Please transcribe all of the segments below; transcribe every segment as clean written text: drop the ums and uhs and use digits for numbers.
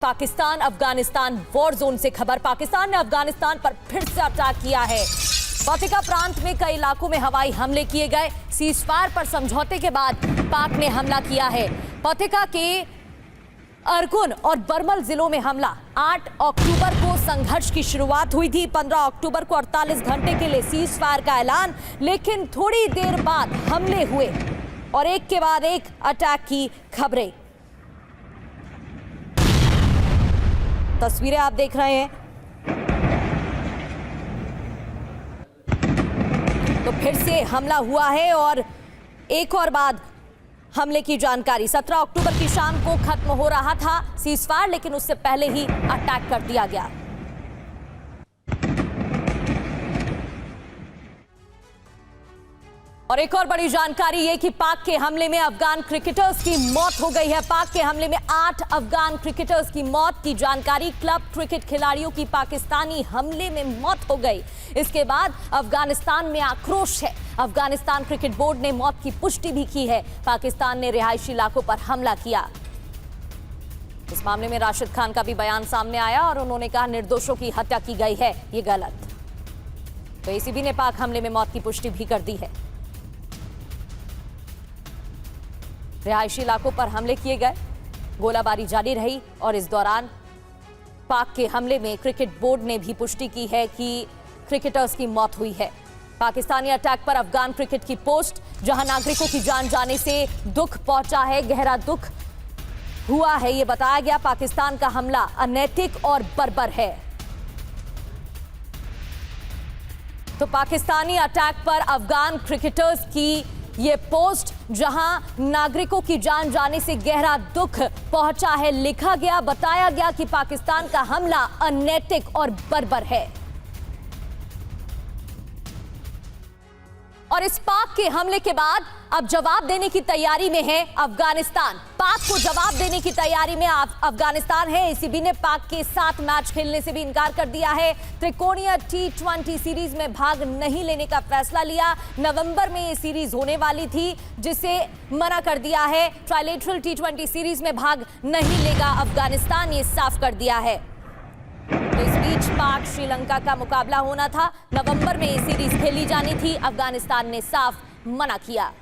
Pakistan Afghanistan war zone से खबर। पाकिस्तान ने अफगानिस्तान पर फिर से अटैक किया है। पथिका प्रांत में कई इलाकों में हवाई हमले किए गए। सीजफायर पर समझौते के बाद पाक ने हमला किया है। पथिका के अरकुन और बरमल जिलों में हमला। 8 अक्टूबर को संघर्ष की शुरुआत हुई थी। 15 अक्टूबर को 48 घंटे के लिए सीजफायर का ऐलान, लेकिन थोड़ी देर बाद हमले हुए और एक के बाद एक अटैक की खबरें। तस्वीरें आप देख रहे हैं। तो फिर से हमला हुआ है और एक और बाद हमले की जानकारी। 17 अक्टूबर की शाम को खत्म हो रहा था सीजफायर, लेकिन उससे पहले ही अटैक कर दिया गया। और एक और बड़ी जानकारी ये कि पाक के हमले में अफगान क्रिकेटर्स की मौत हो गई है। पाक के हमले में 8 अफगान क्रिकेटर्स की मौत की जानकारी। क्लब क्रिकेट खिलाड़ियों की पाकिस्तानी हमले में मौत हो गई। इसके बाद अफगानिस्तान में आक्रोश है। अफगानिस्तान क्रिकेट बोर्ड ने मौत की पुष्टि भी की है। पाकिस्तान ने रिहायशी इलाकों पर हमला किया। इस मामले में राशिद खान का भी बयान सामने आया और उन्होंने कहा निर्दोषों की हत्या की गई है, ये गलत। तो एसीबी ने पाक हमले में मौत की पुष्टि भी कर दी है। रिहायशी इलाकों पर हमले किए गए, गोलाबारी जारी रही और इस दौरान पाक के हमले में क्रिकेट बोर्ड ने भी पुष्टि की है कि क्रिकेटर्स की मौत हुई है। पाकिस्तानी अटैक पर अफगान क्रिकेट की पोस्ट, जहां नागरिकों की जान जाने से दुख पहुंचा है, गहरा दुख हुआ है, यह बताया गया। पाकिस्तान का हमला अनैतिक और बर्बर है। तो पाकिस्तानी अटैक पर अफगान क्रिकेटर्स की ये पोस्ट, जहां नागरिकों की जान जाने से गहरा दुख पहुंचा है, लिखा गया, बताया गया कि पाकिस्तान का हमला अनैतिक और बर्बर है। और इस पाक के हमले के बाद अब जवाब देने की तैयारी में है अफगानिस्तान। पाक को जवाब देने की तैयारी में अफगानिस्तान है। एसीबी ने पाक के 7 मैच खेलने से भी इनकार कर दिया है। त्रिकोणीय T20 सीरीज में भाग नहीं लेने का फैसला लिया। नवंबर में ये सीरीज होने वाली थी, जिसे मना कर दिया है। ट्राइलेटरल T20 सीरीज में भाग नहीं लेगा अफगानिस्तान, ये साफ कर दिया है। तो इस बीच पाक श्रीलंका का मुकाबला होना था। नवंबर में ये सीरीज खेली जानी थी। अफगानिस्तान ने साफ मना किया।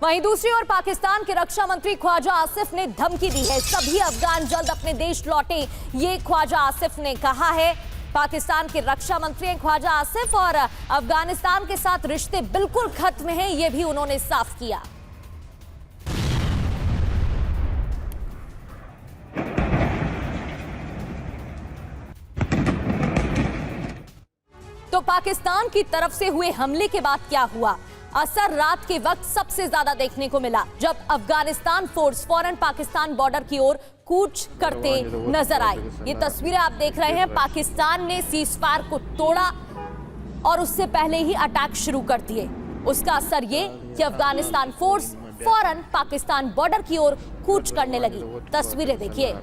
वहीं दूसरी ओर पाकिस्तान के रक्षा मंत्री ख्वाजा आसिफ ने धमकी दी है, सभी अफगान जल्द अपने देश लौटे, ये ख्वाजा आसिफ ने कहा है। पाकिस्तान के रक्षा मंत्री हैं ख्वाजा आसिफ और अफगानिस्तान के साथ रिश्ते बिल्कुल खत्म हैं, ये भी उन्होंने साफ किया। तो पाकिस्तान की तरफ से हुए हमले के बाद क्या हुआ? असर रात के वक्त सबसे ज्यादा देखने को मिला, जब अफगानिस्तान फोर्स फौरन पाकिस्तान बॉर्डर की ओर कूच करते नजर आई। ये तस्वीरें आप देख रहे हैं। पाकिस्तान ने सीजफायर को तोड़ा और उससे पहले ही अटैक शुरू कर दिए। उसका असर ये कि अफगानिस्तान फोर्स फौरन पाकिस्तान बॉर्डर की ओर कूच करने लगी। तस्वीरें देखिए।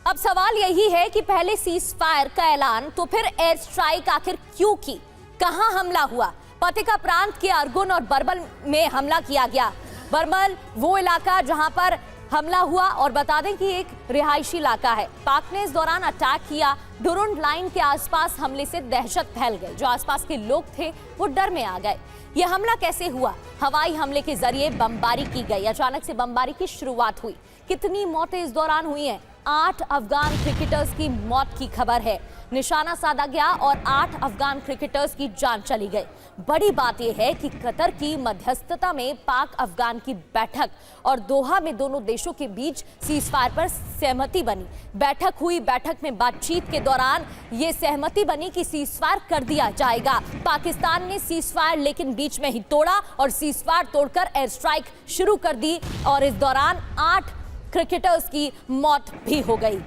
अब सवाल यही है कि पहले सीजफायर का ऐलान, तो फिर एयर स्ट्राइक आखिर क्यों की? कहां हमला हुआ? पथिका प्रांत के अरगुन और बरमल में हमला किया गया। बरमल वो इलाका जहां पर हमला हुआ, और बता दें कि एक रिहायशी इलाका है। पाक ने इस दौरान अटैक किया। डुरुंड लाइन के आसपास हमले से दहशत फैल गई। जो आसपास के लोग थे वो डर में आ गए। यह हमला कैसे हुआ? हवाई हमले के जरिए बमबारी की गई। अचानक से बमबारी की शुरुआत हुई। कितनी मौतें इस दौरान हुई हैं? 8 अफगान क्रिकेटर्स की मौत की खबर है। निशाना साधा गया और 8 अफगान क्रिकेटर्स की जान चली गई। बड़ी बात यह है कि कतर की मध्यस्थता में पाक अफगान की बैठक और दोहा में दोनों देशों के बीच सीजफायर पर सहमति बनी। बैठक हुई। बैठक में बातचीत के दौरान यह सहमति बनी कि सीजफायर कर दिया जाएगा। पाकिस्तान ने सीजफायर लेकिन बीच में ही तोड़ा और सीजफायर तोड़कर एयर स्ट्राइक शुरू कर दी और इस दौरान 8 क्रिकेटर्स की मौत भी हो गई।